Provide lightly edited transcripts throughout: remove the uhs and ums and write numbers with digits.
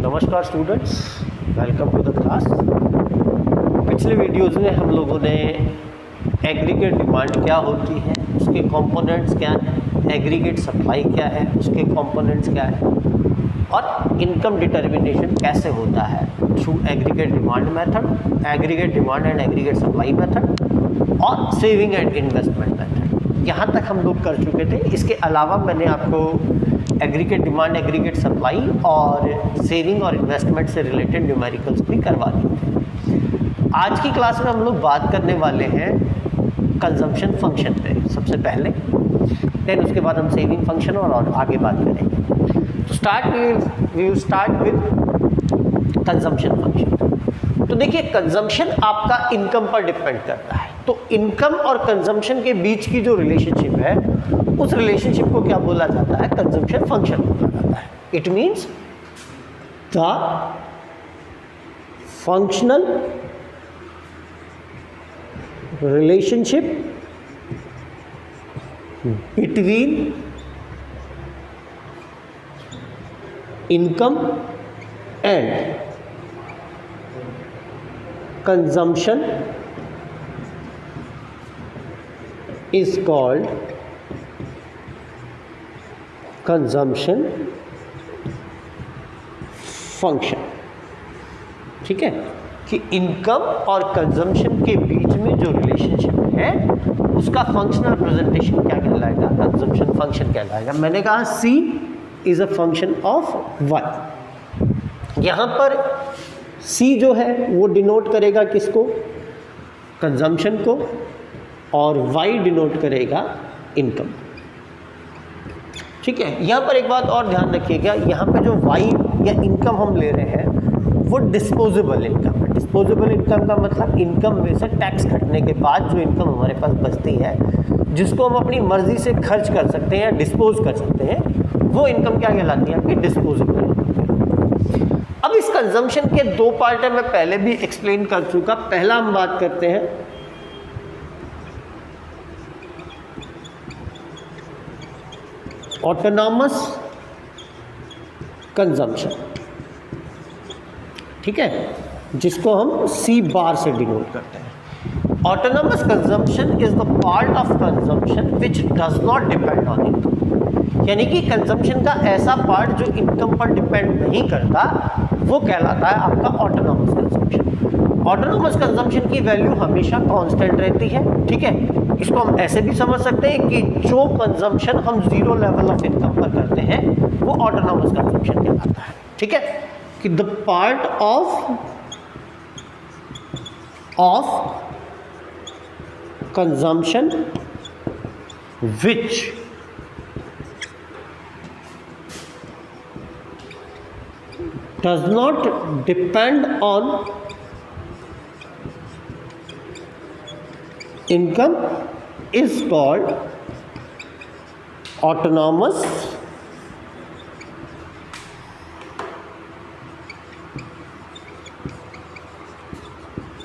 नमस्कार students, welcome to the class. पिछले videos में हम लोगों ने एग्रीगेट डिमांड क्या होती है, उसके कंपोनेंट्स क्या हैं, एग्रीगेट सप्लाई क्या है, उसके कंपोनेंट्स क्या है और इनकम डिटर्मिनेशन कैसे होता है through aggregate demand method, aggregate demand and aggregate supply method और सेविंग एंड इन्वेस्टमेंट मेथड। यहाँ तक हम लोग कर चुके थे। इसके अलावा मैंने आपको एग्रीगेट डिमांड, एग्रीगेट सप्लाई और सेविंग और इन्वेस्टमेंट से रिलेटेड न्यूमेरिकल्स भी करवा दिए थे। आज की क्लास में हम लोग बात करने वाले हैं कंजम्पशन फंक्शन पे सबसे पहले, देन उसके बाद हम सेविंग फंक्शन और आगे बात करेंगे। तो we will start with consumption function. तो देखिए, कंजम्पशन आपका इनकम पर डिपेंड करता है, तो इनकम और कंजम्पशन के बीच की जो रिलेशनशिप है उस रिलेशनशिप को क्या बोला जाता है? कंजम्पशन फंक्शन बोला जाता है। It means the functional relationship between income and consumption is called consumption function. ठीक है, कि इनकम और कंजम्पशन के बीच में जो रिलेशनशिप है उसका फंक्शनल प्रेजेंटेशन क्या कहलाएगा? कंजम्पशन फंक्शन कहलाएगा। मैंने कहा C is a function of Y। यहाँ पर C जो है वो डिनोट करेगा किसको? कंजम्पशन को, और Y डिनोट करेगा इनकम। ठीक है, यहाँ पर एक बात और ध्यान रखिएगा, यहाँ पे जो Y या इनकम हम ले रहे हैं वो डिस्पोजेबल इनकम है। डिस्पोजेबल इनकम का मतलब इनकम में से टैक्स कटने के बाद जो इनकम हमारे पास बचती है, जिसको हम अपनी मर्जी से खर्च कर सकते हैं या डिस्पोज कर सकते हैं, वो इनकम क्या कहलाती है? आपकी डिस्पोजेबल इनकम। अब इस कंजम्पशन के दो पार्ट है, मैं पहले भी एक्सप्लेन कर चुका। पहला हम बात करते हैं ऑटोनॉमस कंजम्पशन। ठीक है, जिसको हम C बार से डिनोट करते हैं। Autonomous consumption is the part of consumption which does not depend on income. यानी कि कंजम्पशन का ऐसा पार्ट जो इनकम पर डिपेंड नहीं करता, वो कहलाता है आपका ऑटोनॉमस कंजम्पशन। ऑटोनॉमस कंजम्पशन की वैल्यू हमेशा कांस्टेंट रहती है। ठीक है, इसको हम ऐसे भी समझ सकते हैं कि जो कंजम्पशन हम जीरो लेवल ऑफ इनकम पर करते हैं वो ऑटोनॉमस कंजम्पशन कहलाता है। ठीक है, कि the part of consumption which does not depend on income is called autonomous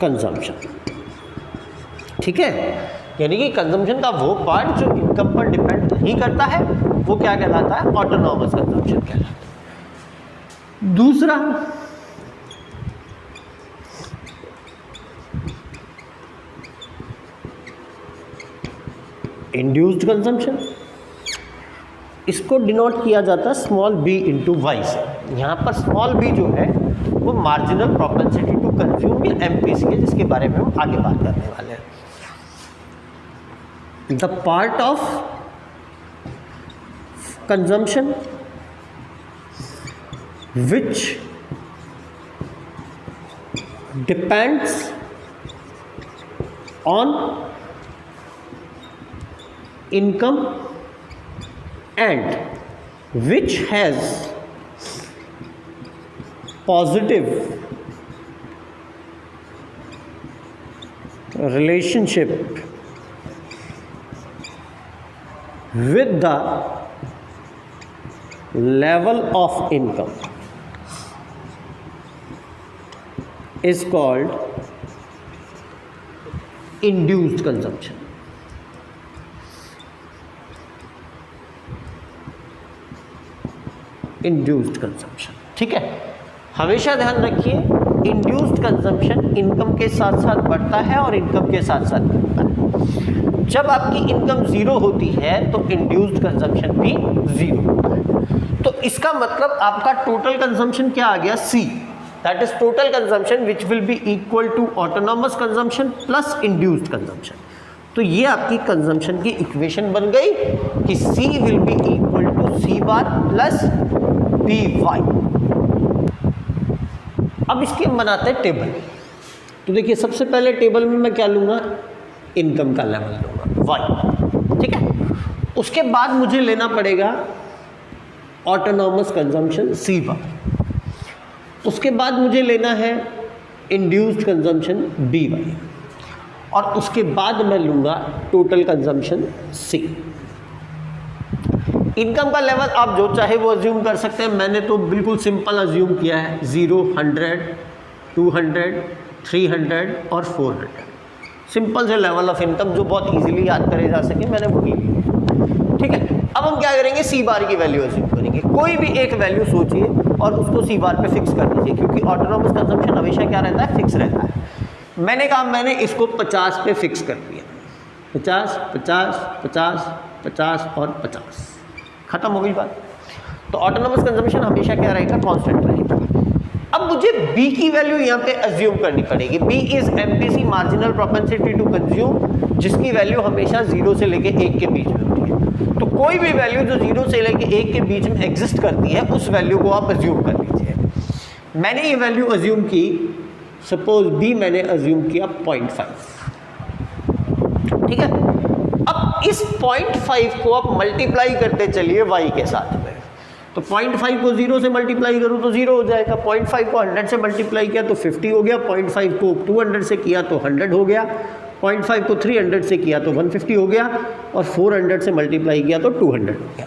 consumption. ठीक है, यानी कि कंजम्पशन का वो पार्ट जो इनकम पर डिपेंड नहीं करता है वो क्या कहलाता है? ऑटोनॉमस कंजम्पशन कहलाता है। दूसरा, इंड्यूस्ड कंजम्पशन। इसको डिनोट किया जाता है स्मॉल b इंटू वाई से। यहाँ पर स्मॉल b जो है वो मार्जिनल प्रोपेंसिटी टू कंज्यूम या MPC है, जिसके बारे में हम आगे बात करने वाले हैं। The part of consumption which depends on income and which has positive relationship with the level of income is called induced consumption। Induced consumption. ठीक है, हमेशा ध्यान रखिए इंड्यूस्ड कंजम्पशन इनकम के साथ साथ बढ़ता है और इनकम के साथ साथ घटता है। जब आपकी इनकम जीरो होती है तो इंड्यूस्ड कंजम्पशन भी जीरो होता है। तो इसका मतलब आपका टोटल कंजम्पशन क्या आ गया, C, that is total consumption which will be equal to autonomous consumption plus induced consumption. तो ये आपकी कंजम्पशन की इक्वेशन बन गई कि C will be equal to C bar plus BY। अब इसके हम बनाते हैं टेबल। तो देखिए सबसे पहले टेबल में मैं क्या लूँगा, इनकम का लेवल लूँगा Y, ठीक है। उसके बाद मुझे लेना पड़ेगा ऑटोनॉमस कंजम्पशन C बार। उसके बाद मुझे लेना है इंड्यूस्ड कंजम्पशन BY और उसके बाद मैं लूँगा टोटल कंजम्पशन C। इनकम का लेवल आप जो चाहे वो अज्यूम कर सकते हैं, मैंने तो बिल्कुल सिंपल अज्यूम किया है 0, 100, 200, 300 और 400। सिंपल से लेवल ऑफ इनकम जो बहुत इजीली याद करे जा सके, मैंने वही ली, ठीक है। अब हम क्या करेंगे, C बार की वैल्यू अज्यूम करेंगे। कोई भी एक वैल्यू सोचिए और उसको C बार पे फिक्स कर दीजिए, क्योंकि ऑटोनॉमस कंजम्पशन हमेशा क्या रहता है, फिक्स रहता है। मैंने कहा मैंने इसको 50 पे फिक्स कर दिया, 50, 50, 50, 50 और 50, खत्म हो गई बात। तो ऑटोनॉमस कंजम्पशन हमेशा क्या रहेगा, कांस्टेंट रहेगा। अब मुझे B की वैल्यू यहाँ पे अज्यूम करनी पड़ेगी। B is MPC, marginal propensity to consume, जिसकी वैल्यू हमेशा 0 से लेके 1 के बीच में होती है। तो कोई भी वैल्यू जो 0 से लेके 1 के बीच में एग्जिस्ट करती है, उस वैल्यू को आप अज्यूम कर लीजिए। मैंने ये वैल्यू अज्यूम की, सपोज B मैंने अज्यूम किया 0.5, ठीक है। अब इस 0.5 को आप मल्टीप्लाई करते चलिए Y के साथ में। तो 0.5 को 0 से मल्टीप्लाई करूँ तो 0 हो जाएगा, 0.5 को 100 से मल्टीप्लाई किया तो 50 हो गया, 0.5 को 200 से किया तो 100 हो गया, 0.5 को 300 से किया तो 150 हो गया, और 400 से मल्टीप्लाई किया तो 200 हो गया,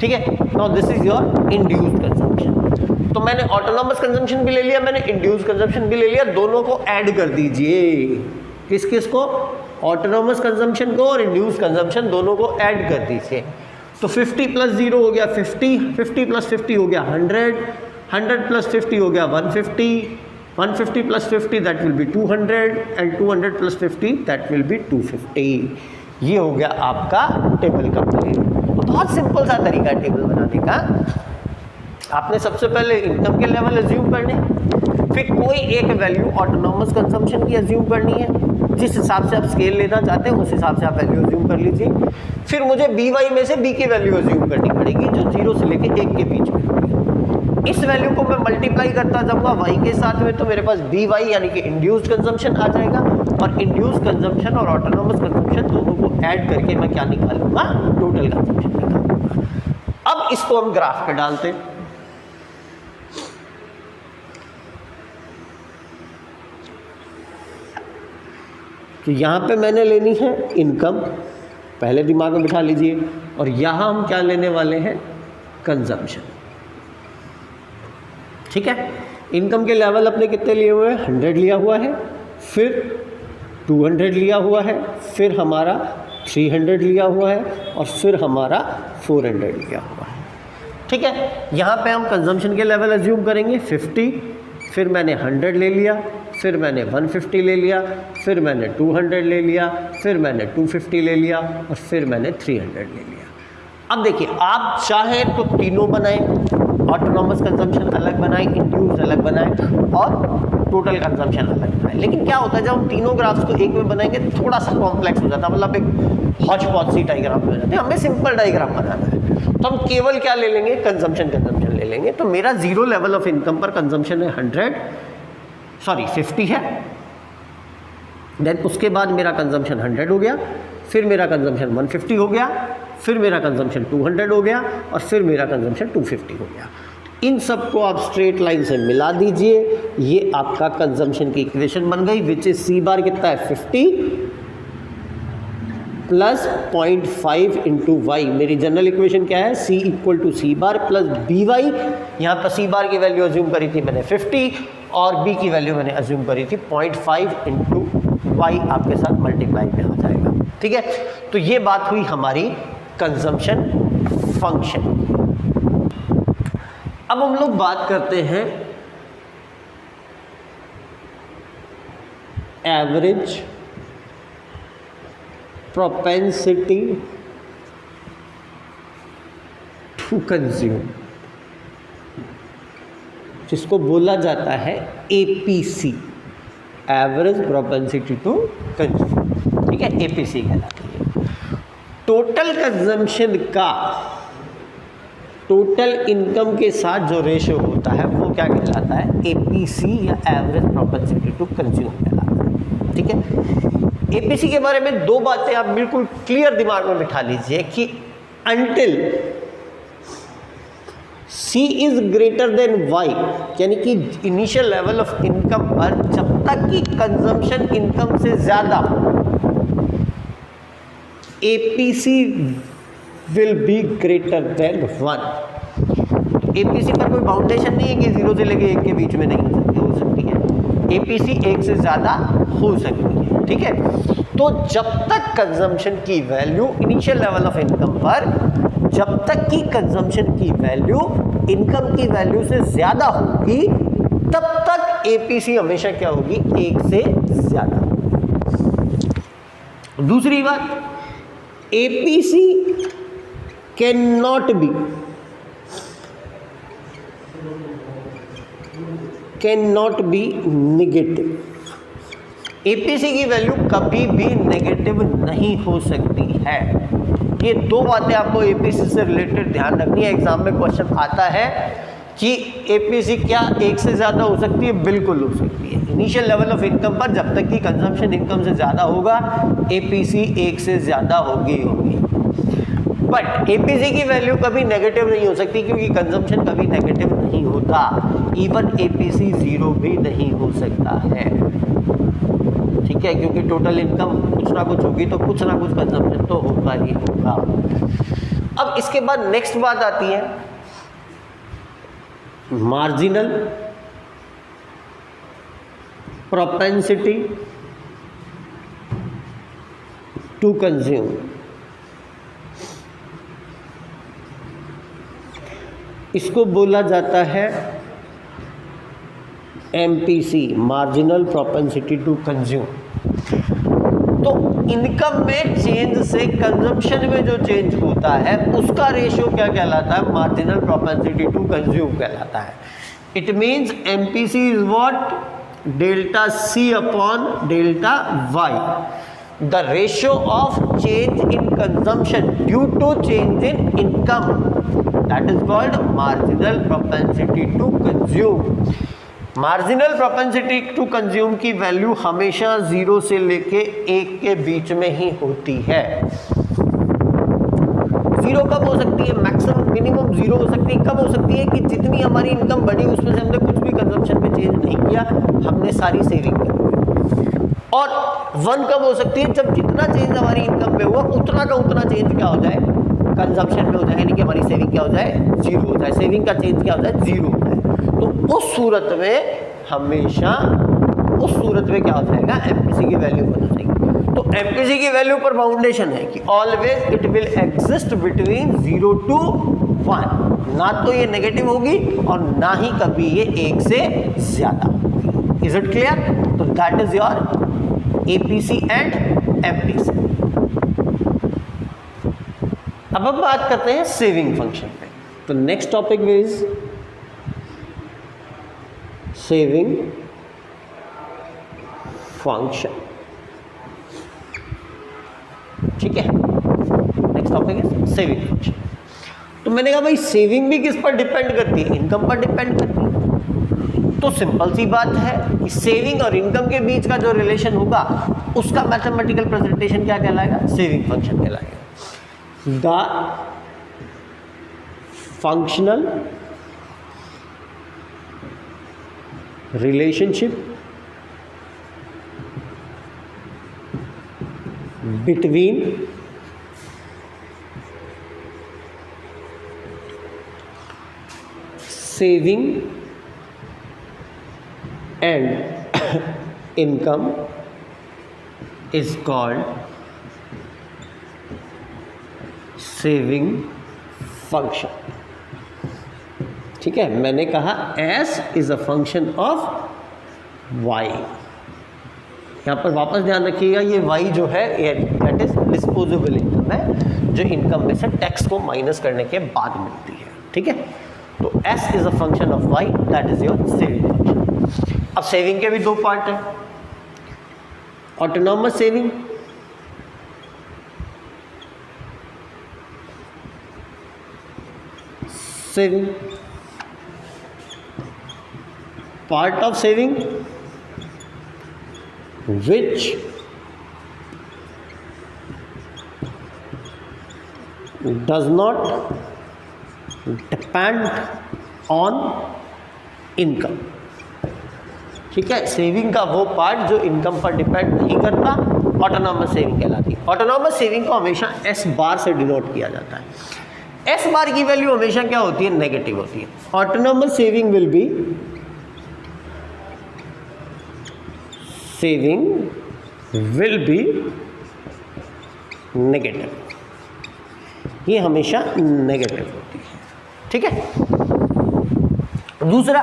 ठीक है। Now this is your induced consumption. तो मैंने ऑटोनॉमस कंजम्पशन भी ले लिया, मैंने इंड्यूस्ड कंजम्पशन भी ले लिया, दोनों को ऐड कर दीजिए। किस किस को, ऑटोनॉमस कंजम्पशन को और इंड्यूस्ड कंजम्पशन दोनों को ऐड कर दीजिए। तो 50 प्लस 0 हो गया 50, 50 प्लस 50 हो गया 100, 100 प्लस 50 हो गया 150, 150 plus 50 that will be 200 and 200 plus 50 that will be 250। ये हो गया आपका टेबल कंप्लीट। तो बहुत सिंपल सा तरीका है टेबल बनाने का। आपने सबसे पहले इनकम के लेवल अज्यूम करने, फिर कोई एक वैल्यू ऑटोनॉमस कंजम्पशन की अज्यूम करनी है, जिस हिसाब से आप स्केल लेना चाहते हैं उस हिसाब से आप वैल्यू अज्यूम कर लीजिए। फिर मुझे BY में से B की वैल्यू अज्यूम करनी पड़ेगी जो 0 से लेके 1 के बीच में होगी। इस वैल्यू को मैं मल्टीप्लाई करता जाऊंगा Y के साथ में, तो मेरे पास BY यानी कि इंड्यूस्ड कंजम्पशन आ जाएगा, और इंड्यूस्ड कंजम्पशन और ऑटोनॉमस कंजम्पशन दोनों को ऐड करके मैं क्या निकालूंगा, टोटल कंजम्पशन निकालूंगा। अब इसको हम ग्राफ पे डालते हैं। तो यहाँ पे मैंने लेनी है इनकम, पहले दिमाग में बिठा लीजिए, और यहाँ हम क्या लेने वाले हैं, कंजम्पशन, ठीक है। इनकम के लेवल अपने कितने लिए हुए हैं, 100 लिया हुआ है, फिर 200 लिया हुआ है, फिर हमारा 300 लिया हुआ है, और फिर हमारा 400 लिया हुआ है, ठीक है। यहाँ पे हम कंजम्पशन के लेवल अज्यूम करेंगे 50, फिर मैंने 100 ले लिया, फिर मैंने 150 ले लिया, फिर मैंने 200 ले लिया, फिर मैंने 250 ले लिया, और फिर मैंने 300 ले लिया। अब देखिए आप चाहें तो तीनों बनाएं, ऑटोनॉमस कंजम्पशन अलग बनाएं, इंड्यूस्ड अलग बनाएं, और टोटल कंजम्पशन अलग बनाएं। लेकिन क्या होता है जब हम तीनों ग्राफ्स को एक में बनाएंगे थोड़ा सा कॉम्प्लेक्स हो जाता है, मतलब एक हॉच पॉच सी डायग्राम हो जाते हैं। हमें सिंपल डायग्राम बनाना है, तो हम केवल क्या ले लेंगे, कंजम्पशन ले लेंगे। तो मेरा 0 लेवल ऑफ इनकम पर कंजम्पशन है 50 है, देन उसके बाद मेरा कंजम्पशन 100 हो गया, फिर मेरा कंजम्पशन 150 हो गया, फिर मेरा कंजम्पशन 200 हो गया, और फिर मेरा कंजम्पशन 250 हो गया। इन सब को आप स्ट्रेट लाइन से मिला दीजिए, ये आपका कंजम्पशन की इक्वेशन बन गई, विच इज C बार कितना है 50 प्लस 0.5 इंटू वाई। मेरी जनरल इक्वेशन क्या है, C equal to C bar plus BY। यहाँ पर C बार की वैल्यू अज्यूम करी थी मैंने 50, और B की वैल्यू मैंने अज्यूम करी थी 0.5 इंटू वाई, आपके साथ मल्टीप्लाई में आ जाएगा, ठीक है। तो ये बात हुई हमारी कंजम्पशन फंक्शन। अब हम लोग बात करते हैं एवरेज प्रोपेंसिटी टू कंज्यूम, जिसको बोला जाता है APC, average propensity to consume. ठीक है, एपीसी कहलाती है। टोटल कंजम्पशन का टोटल इनकम के साथ जो रेशियो होता है वो क्या कहलाता है? एपीसी या एवरेज प्रोपेंसिटी टू कंज्यूम कहलाता है। ठीक है, एपीसी के बारे में दो बातें आप बिल्कुल क्लियर दिमाग में बिठा लीजिए कि until C is greater than Y, यानी कि इनिशियल लेवल ऑफ इनकम पर जब तक कि कंजम्पशन इनकम से ज्यादा, APC will be greater than 1। APC पर कोई बाउंडेशन नहीं है कि 0 से लेके 1 के बीच में नहीं हो सकती है। एपीसी 1 से ज़्यादा हो सकती है। ठीक है, तो जब तक कंजम्पशन की value initial level of income पर, जब तक की कंजम्पशन की वैल्यू इनकम की वैल्यू से ज़्यादा होगी, तब तक एपीसी हमेशा क्या होगी? 1 से ज़्यादा। दूसरी बात, APC cannot be negative. APC की वैल्यू कभी भी नेगेटिव नहीं हो सकती है। ये दो बातें आपको एपीसी से रिलेटेड ध्यान रखनी है। एग्जाम में क्वेश्चन आता है कि एपीसी क्या 1 से ज़्यादा हो सकती है? बिल्कुल हो सकती है। इनिशियल लेवल ऑफ इनकम पर जब तक कि कंजम्पशन इनकम से ज़्यादा होगा, एपीसी 1 से ज़्यादा होगी। बट एपीसी की वैल्यू कभी नेगेटिव नहीं हो सकती, क्योंकि कंजम्पशन कभी नेगेटिव नहीं होता। इवन एपीसी 0 भी नहीं हो सकता है। ठीक है, क्योंकि टोटल इनकम कुछ ना कुछ होगी तो कुछ ना कुछ कंजम्पशन तो होगा ही होगा। अब इसके बाद नेक्स्ट बात आती है मार्जिनल प्रोपेंसिटी टू कंज्यूम। इसको बोला जाता है MPC, marginal propensity to consume. तो इनकम में चेंज से कंजम्पशन में जो चेंज होता है उसका रेशियो क्या कहलाता है? मार्जिनल प्रोपेंसिटी टू कंज्यूम कहलाता है। It means MPC is what? Delta C upon delta Y, the ratio of change in consumption due to change in income, that is called marginal propensity to consume। Marginal propensity to consume की value हमेशा 0 से लेके 1 के बीच में ही होती है। 0 कब हो सकती है? मैक्सिमम मिनिमम 0 हो सकती है। कब हो सकती है? कि जितनी हमारी इनकम बढ़ी उसमें से हमने कुछ भी कंजम्पशन में चेंज नहीं किया, हमने सारी सेविंग कर दी। और 1 कब हो सकती है? जब जितना चेंज हमारी इनकम में हुआ उतना का उतना चेंज क्या हो जाए? कंजम्पशन में हो जाए, यानी कि हमारी सेविंग क्या हो जाए? 0 हो जाए। सेविंग का चेंज क्या हो जाए? 0 हो जाए। तो उस सूरत में हमेशा उस सूरत में क्या हो जाएगा? एमपीसी की वैल्यू बन जाएगी। तो एमपीसी की वैल्यू पर बाउंडेशन है कि always it will exist between 0 to 1। ना तो ये नेगेटिव होगी और ना ही कभी ये 1 से ज्यादा होगी। Is it clear? तो that is your APC and MPC. अब हम बात करते हैं सेविंग फंक्शन पे। तो next topic is saving function. ठीक है, next topic is saving function. तो मैंने कहा भाई सेविंग भी किस पर डिपेंड करती है? इनकम पर डिपेंड करती है। तो सिंपल सी बात है कि सेविंग और इनकम के बीच का जो रिलेशन होगा उसका मैथमेटिकल प्रेजेंटेशन क्या कहलाएगा? सेविंग फंक्शन कहलाएगा। The functional relationship between saving and income is called saving function. ठीक है, मैंने कहा S is a function of Y। यहाँ पर वापस ध्यान रखिएगा, ये y जो है दैट इज डिस्पोजेबल इनकम है, जो इनकम में से टैक्स को माइनस करने के बाद मिलती है, ठीक है। तो s is a function of y, that is your saving function. अब सेविंग के भी दो पार्ट हैं, autonomous saving, saving part of saving which does not depend on income, ठीक है। सेविंग का वो पार्ट जो इनकम पर डिपेंड नहीं करता, ऑटोनॉमस सेविंग कहलाती है। ऑटोनॉमस सेविंग को हमेशा एस बार से डिनोट किया जाता है। एस बार की वैल्यू हमेशा क्या होती है, नेगेटिव होती है। Autonomous saving will B saving will be negative, ये हमेशा नेगेटिव होती है, ठीक है। दूसरा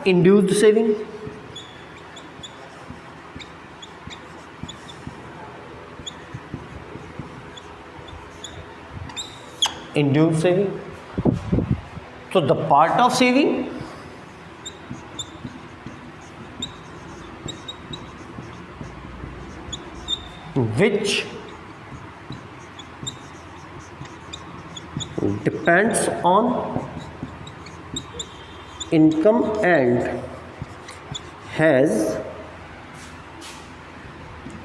इंड्यूस्ड सेविंग, इंड्यूस्ड सेविंग, तो the part of saving which depends on income and has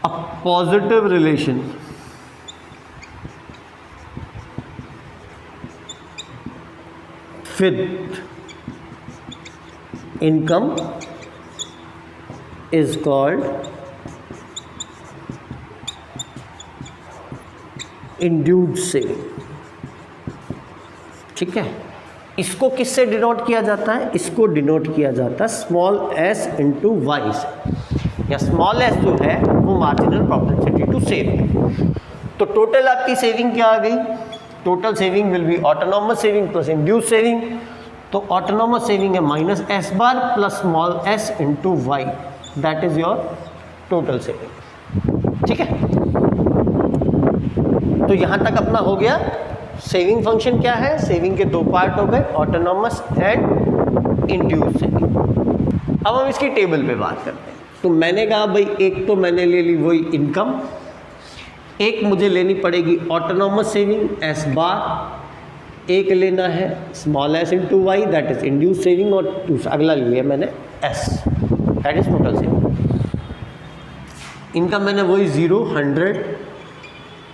a positive relation with income is called induced saving, ठीक है। इसको किससे डिनोट किया जाता है, इसको डिनोट किया जाता है स्मॉल एस इंटू वाई से, या स्मॉल एस जो है वो मार्जिनल प्रोपेंसिटी टू सेव है। तो टोटल आपकी सेविंग क्या आ गई, total saving will be autonomous saving plus induced saving. तो ऑटोनॉमस सेविंग है minus S bar plus small S into Y, that is your total saving, ठीक है। तो यहाँ तक अपना हो गया। सेविंग फंक्शन क्या है, सेविंग के दो पार्ट हो गए, ऑटोनॉमस एंड इंड्यूस्ड सेविंग। अब हम इसकी टेबल पे बात करते हैं। तो मैंने कहा भाई एक तो मैंने ले ली वही इनकम, एक मुझे लेनी पड़ेगी ऑटोनॉमस सेविंग एस बार, एक लेना है small S into Y that is induced saving, और अगला लिया मैंने S that is total saving. Income मैंने वही 0, 100,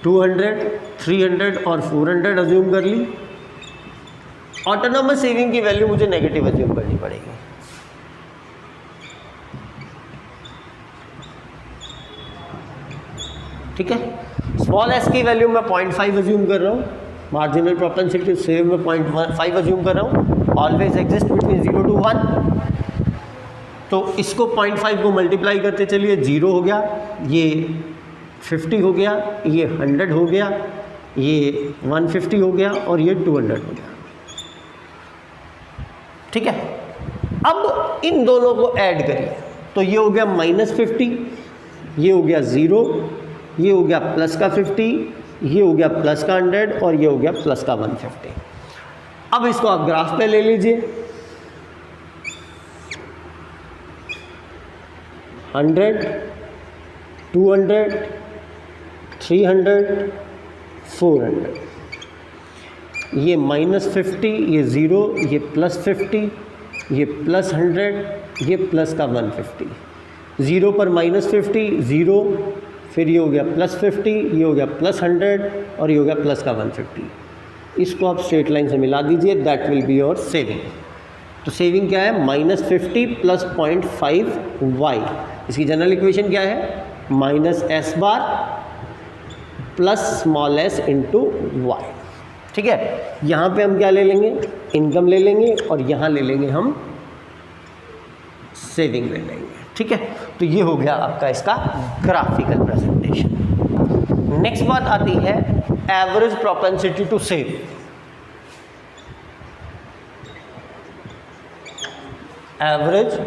200, 300 और 400 अज्यूम कर ली। ऑटोनॉमस सेविंग की वैल्यू मुझे नेगेटिव अज्यूम करनी पड़ेगी, ठीक है। स्मॉल एस की वैल्यू मैं 0.5 अज्यूम कर रहा हूँ, मार्जिनल प्रोपेंसिटी सेव में 0.5 अज्यूम कर रहा हूँ, ऑलवेज एग्जिस्ट बिटवीन 0 to 1। तो इसको 0.5 को मल्टीप्लाई करते चलिए, 0 हो गया, ये 50 हो गया, ये 100 हो गया, ये 150 हो गया और ये 200 हो गया, ठीक है। अब इन दोनों को ऐड करिए, तो ये हो गया -50, ये हो गया 0, ये हो गया प्लस का 50, ये हो गया प्लस का 100 और ये हो गया प्लस का 150। अब इसको आप ग्राफ पे ले लीजिए, 100, 200, 300, 400, ये -50, ये 0, ये +50, ये +100, ये प्लस का 150, 0 पर -50, 0, फिर ये हो गया +50, ये हो गया +100 और ये हो गया प्लस का 150। इसको आप स्ट्रेट लाइन से मिला दीजिए, that will be your saving. तो सेविंग क्या है, -50 + 0.5 वाई। इसकी जनरल इक्वेशन क्या है, -s bar plus small S into Y, ठीक है। यहाँ पे हम क्या ले लेंगे, इनकम ले लेंगे और यहाँ ले लेंगे हम सेविंग ले लेंगे, ठीक है। तो ये हो गया आपका इसका ग्राफिकल प्रेजेंटेशन। नेक्स्ट बात आती है average propensity to save. Average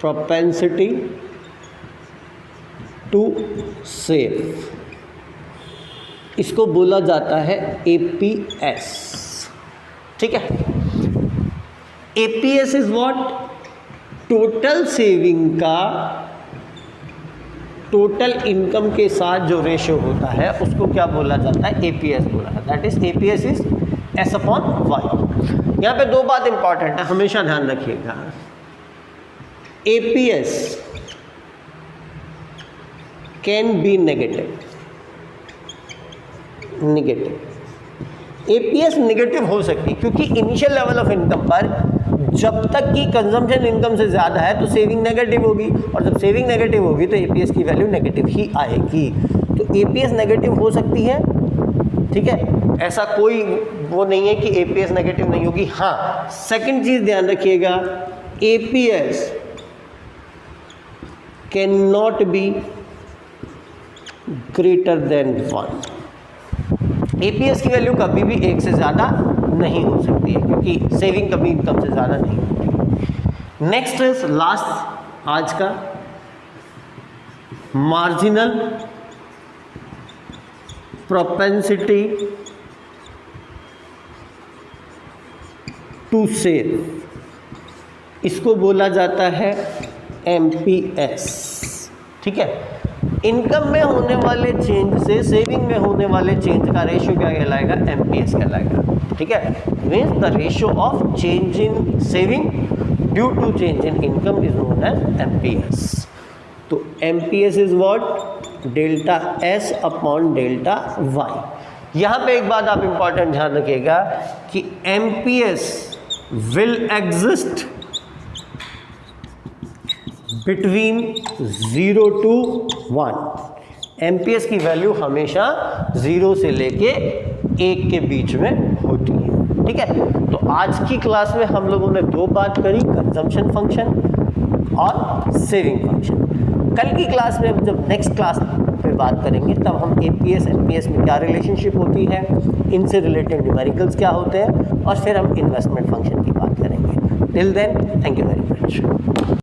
propensity to save, इसको बोला जाता है एपीएस। ठीक है, APS is what, total saving का टोटल इनकम के साथ जो रेशियो होता है उसको क्या बोला जाता है, एपीएस बोला जाता है। That is APS is S upon Y. यहाँ पे दो बात इंपॉर्टेंट है, हमेशा ध्यान रखिएगा। APS can be negative, APS negative हो सकती है क्योंकि इनिशियल लेवल ऑफ इनकम पर जब तक कि कंजम्पशन इनकम से ज़्यादा है तो सेविंग नेगेटिव होगी, और जब सेविंग नेगेटिव होगी तो एपीएस की वैल्यू नेगेटिव ही आएगी। तो एपीएस नेगेटिव हो सकती है, ठीक है, ऐसा कोई वो नहीं है कि एपीएस नेगेटिव नहीं होगी। हाँ, सेकंड चीज़ ध्यान रखिएगा, APS can not be greater than 1। APS की वैल्यू कभी भी एक से ज़्यादा नहीं हो सकती है क्योंकि सेविंग कभी इनकम से ज़्यादा नहीं होती। नेक्स्ट इज लास्ट आज का, मार्जिनल प्रोपेंसिटी टू सेव, इसको बोला जाता है एमपीएस। ठीक है, इनकम में होने वाले चेंज से सेविंग में होने वाले चेंज का रेशियो क्या कहलाएगा, एमपीएस कहलाएगा। ठीक है, means the ratio of change in saving due to change in income is known as MPS. तो MPS is what, delta S upon delta Y. यहाँ पे एक बात आप इंपॉर्टेंट ध्यान रखिएगा कि MPS will exist between 0 to 1। MPS की वैल्यू हमेशा 0 से लेके 1 के बीच में होती है। ठीक है, तो आज की क्लास में हम लोगों ने दो बात करी, कंजम्पशन फंक्शन और सेविंग फंक्शन। कल की क्लास में जब नेक्स्ट क्लास पे बात करेंगे तब हम एपीएस एमपीएस में क्या रिलेशनशिप होती है, इनसे रिलेटेड न्यूमेरिकल्स क्या होते हैं, और फिर हम इन्वेस्टमेंट फंक्शन की बात करेंगे। Till then, thank you very much.